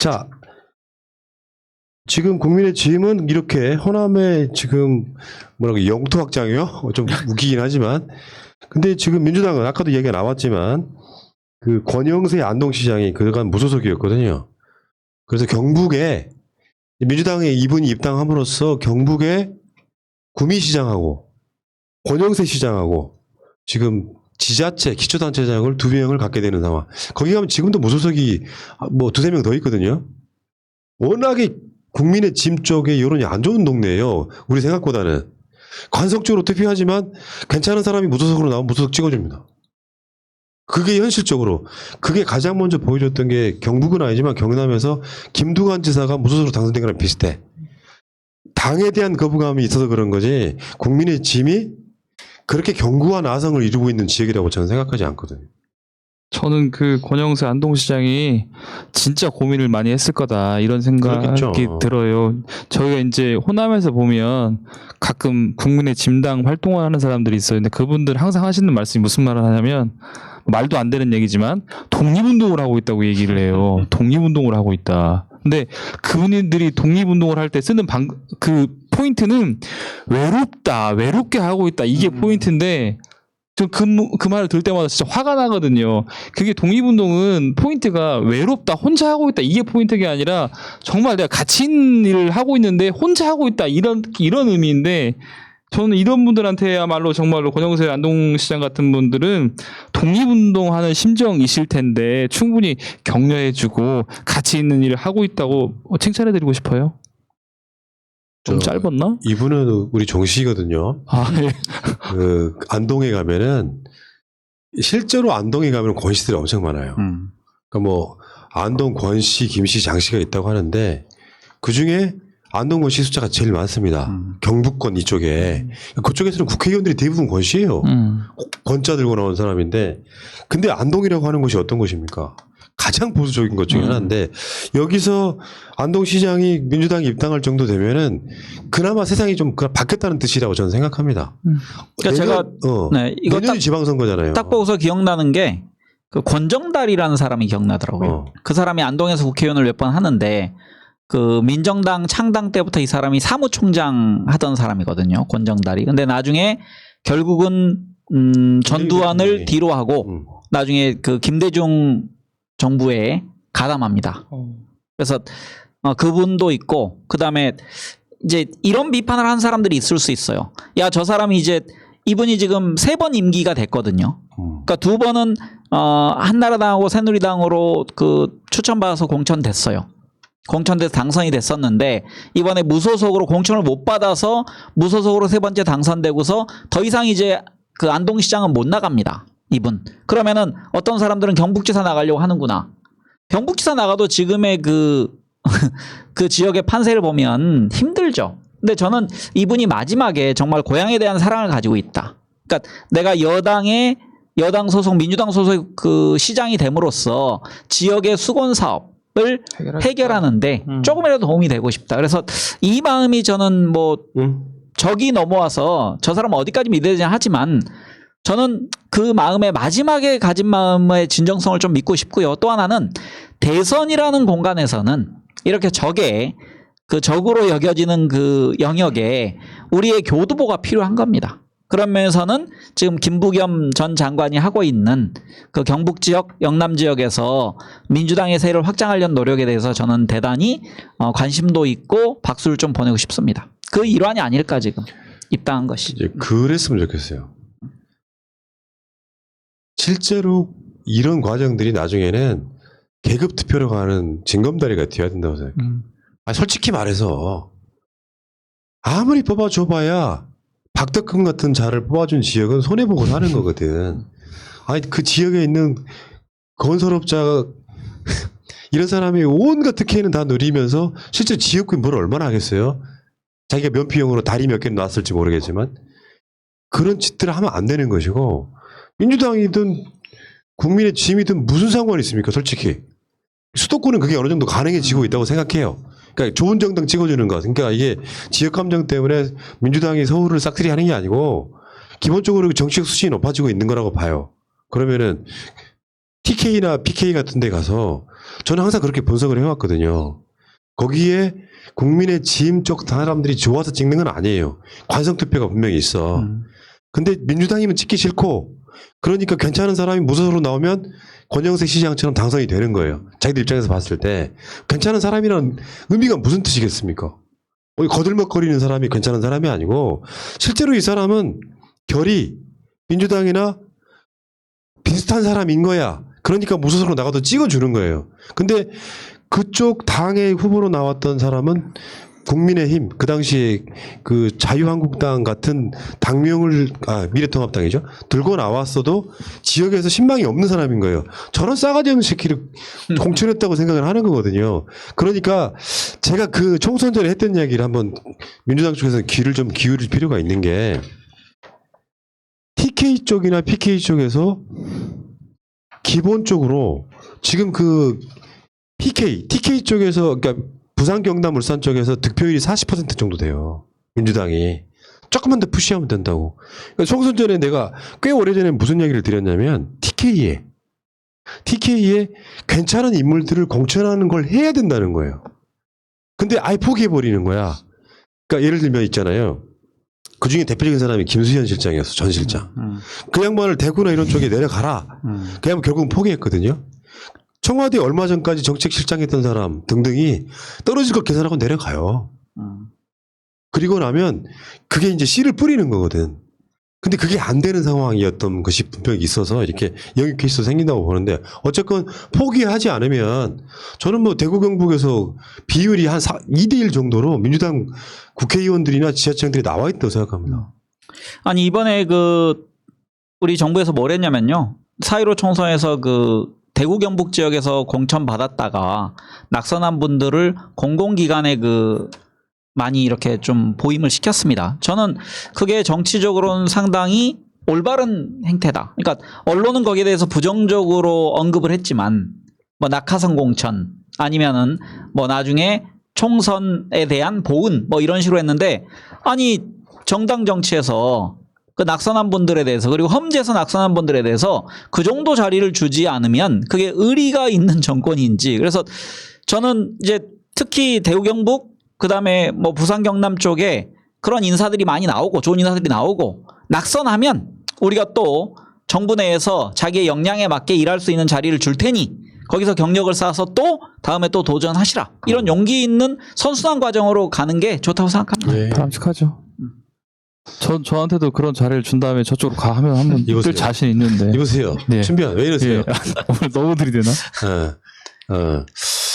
자, 지금 국민의 짐은 이렇게 호남의 지금 뭐라고 영토 확장이요? 좀 웃기긴 하지만, 근데 지금 민주당은 아까도 얘기가 나왔지만 그 권영세 안동시장이 그간 무소속이었거든요. 그래서 경북에 민주당의 이분이 입당함으로써 경북에 구미시장하고 권영세 시장하고 지금 지자체 기초단체장을 2명을 갖게 되는 상황. 거기 가면 지금도 무소속이 뭐 2~3명 더 있거든요. 워낙에 국민의 짐 쪽에 여론이 안 좋은 동네예요. 우리 생각보다는. 관성적으로 투표하지만 괜찮은 사람이 무소속으로 나오면 무소속 찍어줍니다. 그게 현실적으로. 그게 가장 먼저 보여줬던 게 경북은 아니지만 경남에서 김두관 지사가 무소속으로 당선된 거랑 비슷해. 당에 대한 거부감이 있어서 그런 거지 국민의 짐이 그렇게 견고한 아성을 이루고 있는 지역이라고 저는 생각하지 않거든요. 저는 그 권영세 안동시장이 진짜 고민을 많이 했을 거다 이런 생각이 그렇겠죠. 들어요. 저희가 이제 호남에서 보면 가끔 국민의 짐당 활동을 하는 사람들이 있어요. 근데 그분들 항상 하시는 말씀이 무슨 말을 하냐면 말도 안 되는 얘기지만 독립운동을 하고 있다고 얘기를 해요. 독립운동을 하고 있다. 근데 그분들이 독립운동을 할 때 쓰는 그 포인트는 외롭다, 외롭게 하고 있다 이게 포인트인데 그 말을 들을 때마다 진짜 화가 나거든요. 그게 독립운동은 포인트가 외롭다, 혼자 하고 있다 이게 포인트가 아니라 정말 내가 가치 있는 일을 하고 있는데 혼자 하고 있다 이런 의미인데 저는 이런 분들한테야말로 정말로 권영세 안동시장 같은 분들은 독립운동하는 심정이실 텐데 충분히 격려해주고 가치 있는 일을 하고 있다고 칭찬해드리고 싶어요. 좀 짧았나? 이분은 우리 종씨거든요. 아, 예. 그 안동에 가면은 실제로 안동에 가면 권씨들이 엄청 많아요. 그러니까 뭐 안동 권씨, 김씨, 장씨가 있다고 하는데 그 중에 안동 권씨 숫자가 제일 많습니다. 경북권 이쪽에 그쪽에서는 국회의원들이 대부분 권씨예요. 권자 들고 나온 사람인데 근데 안동이라고 하는 곳이 어떤 곳입니까? 가장 보수적인 것 중에 하나인데 여기서 안동시장이 민주당에 입당할 정도 되면은 그나마 세상이 좀 바뀌었다는 뜻이라고 저는 생각합니다. 그러니까 제가 네, 이거 내년이 지방선거잖아요. 딱 보고서 기억나는 게 그 권정달이라는 사람이 기억나더라고요. 그 사람이 안동에서 국회의원을 몇 번 하는데 그 민정당 창당 때부터 이 사람이 사무총장 하던 사람이거든요. 권정달이. 근데 나중에 결국은 전두환을 뒤로 하고 나중에 그 김대중 정부에 가담합니다. 그래서 그분도 있고 그다음에 이제 이런 비판을 한 사람들이 있을 수 있어요. 야, 저 사람이 이제 이분이 지금 3번 임기가 됐거든요. 그러니까 2번은 한나라당하고 새누리당으로 그 추천받아서 공천됐어요. 공천돼서 당선이 됐었는데 이번에 무소속으로 공천을 못 받아서 무소속으로 3번째 당선되고서 더 이상 이제 그 안동시장은 못 나갑니다. 이분. 그러면은 어떤 사람들은 경북지사 나가려고 하는구나. 경북지사 나가도 지금의 그 지역의 판세를 보면 힘들죠. 근데 저는 이분이 마지막에 정말 고향에 대한 사랑을 가지고 있다. 그러니까 내가 여당 소속, 민주당 소속 그 시장이 됨으로써 지역의 수건 사업을 해결하는데 조금이라도 도움이 되고 싶다. 그래서 이 마음이 저는 뭐 적이 넘어와서 저 사람 어디까지 믿어야 되냐 하지만 저는 그 마음의 마지막에 가진 마음의 진정성을 좀 믿고 싶고요. 또 하나는 대선이라는 공간에서는 이렇게 적으로 여겨지는 그 영역에 우리의 교두보가 필요한 겁니다. 그런 면에서는 지금 김부겸 전 장관이 하고 있는 그 경북 지역, 영남 지역에서 민주당의 세를 확장하려는 노력에 대해서 저는 대단히 관심도 있고 박수를 좀 보내고 싶습니다. 그 일환이 아닐까 지금 입당한 것이. 이제 그랬으면 좋겠어요. 실제로 이런 과정들이 나중에는 계급 투표로 가는 징검다리가 되어야 된다고 생각해요. 솔직히 말해서 아무리 뽑아줘봐야 박덕흠 같은 자를 뽑아준 지역은 손해보고 사는 거거든. 아니 그 지역에 있는 건설업자 이런 사람이 온갖 특혜는 다 누리면서 실제 지역구에 뭘 얼마나 하겠어요? 자기가 면피용으로 다리 몇 개는 놨을지 모르겠지만 그런 짓들을 하면 안 되는 것이고 민주당이든 국민의 짐이든 무슨 상관이 있습니까? 솔직히 수도권은 그게 어느 정도 가능해지고 있다고 생각해요. 그러니까 좋은 정당 찍어주는 것. 그러니까 이게 지역 감정 때문에 민주당이 서울을 싹쓸이 하는 게 아니고 기본적으로 정치적 수준이 높아지고 있는 거라고 봐요. 그러면은 TK나 PK 같은 데 가서 저는 항상 그렇게 분석을 해왔거든요. 거기에 국민의 지임 쪽 사람들이 좋아서 찍는 건 아니에요. 관성투표가 분명히 있어. 근데 민주당이면 찍기 싫고 그러니까 괜찮은 사람이 무소속으로 나오면 권영세 시장처럼 당선이 되는 거예요. 자기들 입장에서 봤을 때 괜찮은 사람이라는 의미가 무슨 뜻이겠습니까? 거들먹거리는 사람이 괜찮은 사람이 아니고 실제로 이 사람은 결이 민주당이나 비슷한 사람인 거야. 그러니까 무소속으로 나가도 찍어주는 거예요. 근데 그쪽 당의 후보로 나왔던 사람은 국민의힘 그 당시에 그 자유한국당 같은 당명을 미래통합당이죠 들고 나왔어도 지역에서 신망이 없는 사람인 거예요. 저런 싸가지 없는 새끼를 공천했다고 생각을 하는 거거든요. 그러니까 제가 그 총선 전에 했던 이야기를 한번 민주당 쪽에서 귀를 좀 기울일 필요가 있는 게 TK 쪽이나 PK 쪽에서 기본적으로 지금 그 TK 쪽에서 그러니까 부산, 경남, 울산 쪽에서 득표율이 40% 정도 돼요. 민주당이. 조금만 더 푸시하면 된다고. 그러니까 총선 전에 내가 꽤 오래전에 무슨 얘기를 드렸냐면 TK에 괜찮은 인물들을 공천하는 걸 해야 된다는 거예요. 근데 아예 포기해버리는 거야. 그러니까 예를 들면 있잖아요. 그중에 대표적인 사람이 김수현 실장이었어. 전 실장. 그 양반을 대구나 이런 쪽에 내려가라. 그 양반 결국은 포기했거든요. 청와대 얼마 전까지 정책실장했던 사람 등등이 떨어질 걸 계산하고 내려가요. 그리고 나면 그게 이제 씨를 뿌리는 거거든. 근데 그게 안 되는 상황이었던 것이 분명히 있어서 이렇게 영입 케이스도 생긴다고 보는데 어쨌건 포기하지 않으면 저는 뭐 대구 경북에서 비율이 한 2대1 정도로 민주당 국회의원들이나 지자체장들이 나와 있다고 생각합니다. 아니 이번에 그 우리 정부에서 뭘 했냐면요. 4.15 총선에서 그 대구 경북 지역에서 공천 받았다가 낙선한 분들을 공공기관에 그 많이 이렇게 좀 보임을 시켰습니다. 저는 그게 정치적으로는 상당히 올바른 행태다. 그러니까 언론은 거기에 대해서 부정적으로 언급을 했지만 뭐 낙하산 공천 아니면은 뭐 나중에 총선에 대한 보은 뭐 이런 식으로 했는데 아니 정당 정치에서 그 낙선한 분들에 대해서 그리고 험지에서 낙선한 분들에 대해서 그 정도 자리를 주지 않으면 그게 의리가 있는 정권인지 그래서 저는 이제 특히 대구 경북 그다음에 뭐 부산 경남 쪽에 그런 인사들이 많이 나오고 좋은 인사들이 나오고 낙선하면 우리가 또 정부 내에서 자기의 역량에 맞게 일할 수 있는 자리를 줄 테니 거기서 경력을 쌓아서 또 다음에 또 도전하시라 이런 용기 있는 선순환 과정으로 가는 게 좋다고 생각합니다. 네. 바람직하죠. 저한테도 그런 자리를 준 다음에 저쪽으로 가 하면 한번 뜰 자신 있는데. 이보세요. 네. 준비한 왜 이러세요? 오늘 너무 들이대나?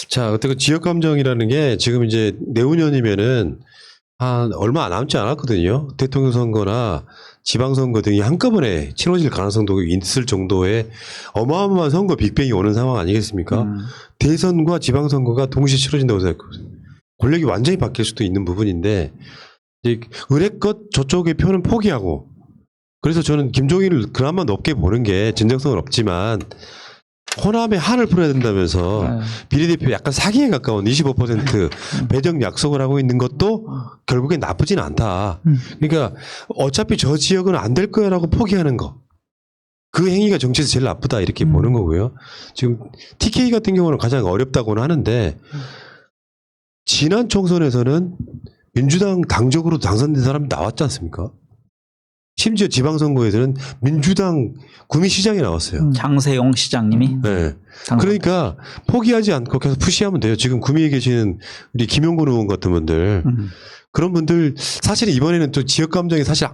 자, 그때 그 지역 감정이라는 게 지금 이제 내후년이면은 한 얼마 남지 않았거든요. 대통령 선거나 지방선거 등이 한꺼번에 치러질 가능성도 있을 정도의 어마어마한 선거 빅뱅이 오는 상황 아니겠습니까? 대선과 지방선거가 동시에 치러진다고 생각하거든요. 권력이 완전히 바뀔 수도 있는 부분인데 의례껏 저쪽의 표는 포기하고 그래서 저는 김종인을 그나마 높게 보는 게 진정성은 없지만 호남에 한을 풀어야 된다면서 비례대표 약간 사기에 가까운 25% 배정 약속을 하고 있는 것도 결국엔 나쁘진 않다. 그러니까 어차피 저 지역은 안 될 거야라고 포기하는 거. 그 행위가 정치에서 제일 나쁘다 이렇게 보는 거고요. 지금 TK 같은 경우는 가장 어렵다고는 하는데 지난 총선에서는 민주당 당적으로 당선된 사람이 나왔지 않습니까? 심지어 지방선거에서는 민주당 구미시장이 나왔어요. 장세용 시장님이. 네. 그러니까 포기하지 않고 계속 푸시하면 돼요. 지금 구미에 계시는 우리 김용근 의원 같은 분들. 그런 분들 사실은 이번에는 또 지역 감정이 사실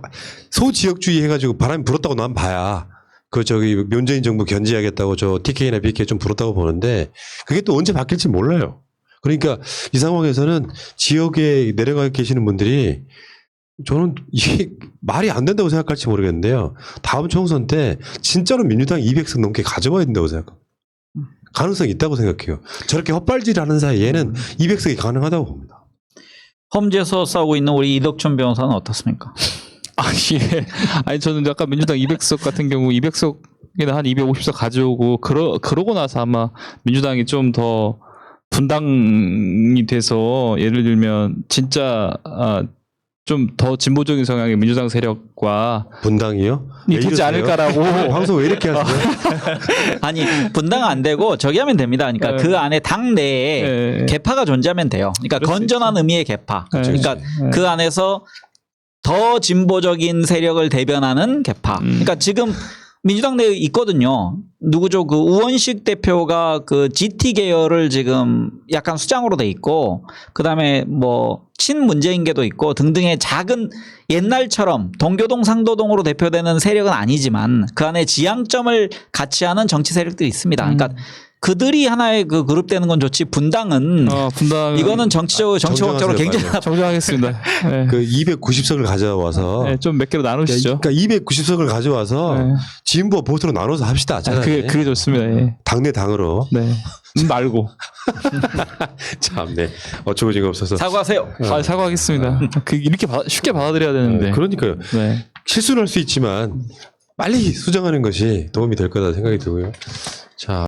소지역주의 해가지고 바람이 불었다고 난 봐야 그 저기 문재인 정부 견제하겠다고 저 TK나 BK 좀 불었다고 보는데 그게 또 언제 바뀔지 몰라요. 그러니까 이 상황에서는 지역에 내려가 계시는 분들이 저는 이게 말이 안 된다고 생각할지 모르겠는데요. 다음 총선 때 진짜로 민주당 200석 넘게 가져와야 된다고 생각합니다. 가능성이 있다고 생각해요. 저렇게 헛발질하는 사이에는 200석이 가능하다고 봅니다. 험지에서 싸우고 있는 우리 이덕춘 변호사는 어떻습니까? 예. 아니 저는 약간 민주당 200석 같은 경우 200석이나 한 250석 가져오고 그러고 나서 아마 민주당이 좀 더 분당이 돼서 예를 들면 진짜 좀 더 진보적인 성향의 민주당 세력과 분당이요? 이 왜 되지 이러세요? 않을까라고. 방송 왜 이렇게 하세요? 아니 분당 안 되고 저기 하면 됩니다. 그러니까 네. 그 안에 당 내에 네. 개파가 존재하면 돼요. 그러니까 그럴 수 건전한 의미의 개파. 네. 그러니까 네. 그 안에서 더 진보적인 세력을 대변하는 개파. 그러니까 지금 민주당 내에 있거든요. 누구죠? 그 우원식 대표가 그 GT 계열을 지금 약간 수장으로 돼 있고, 그 다음에 뭐 친문재인계도 있고 등등의 작은 옛날처럼 동교동 상도동으로 대표되는 세력은 아니지만 그 안에 지향점을 같이 하는 정치 세력들이 있습니다. 그러니까 그들이 하나의 그 그룹 되는 건 좋지 분당은 분당 이거는 정치적으로 정치학적으로 정정하세요, 굉장히 빨리. 정정하겠습니다. 네. 그 290석을 가져와서 네, 좀 몇 개로 나누시죠. 그러니까 290석을 가져와서 네. 진보 보수로 나눠서 합시다. 아, 차라리. 그게 좋습니다. 예. 당내 당으로. 네. 말고. 참네. 어처구니가 없어서. 사과하세요. 사과하겠습니다. 이렇게 쉽게 받아들여야 되는데. 네, 그러니까요. 네. 실수는 할 수 있지만 빨리 수정하는 것이 도움이 될 거다 생각이 들고요. 자.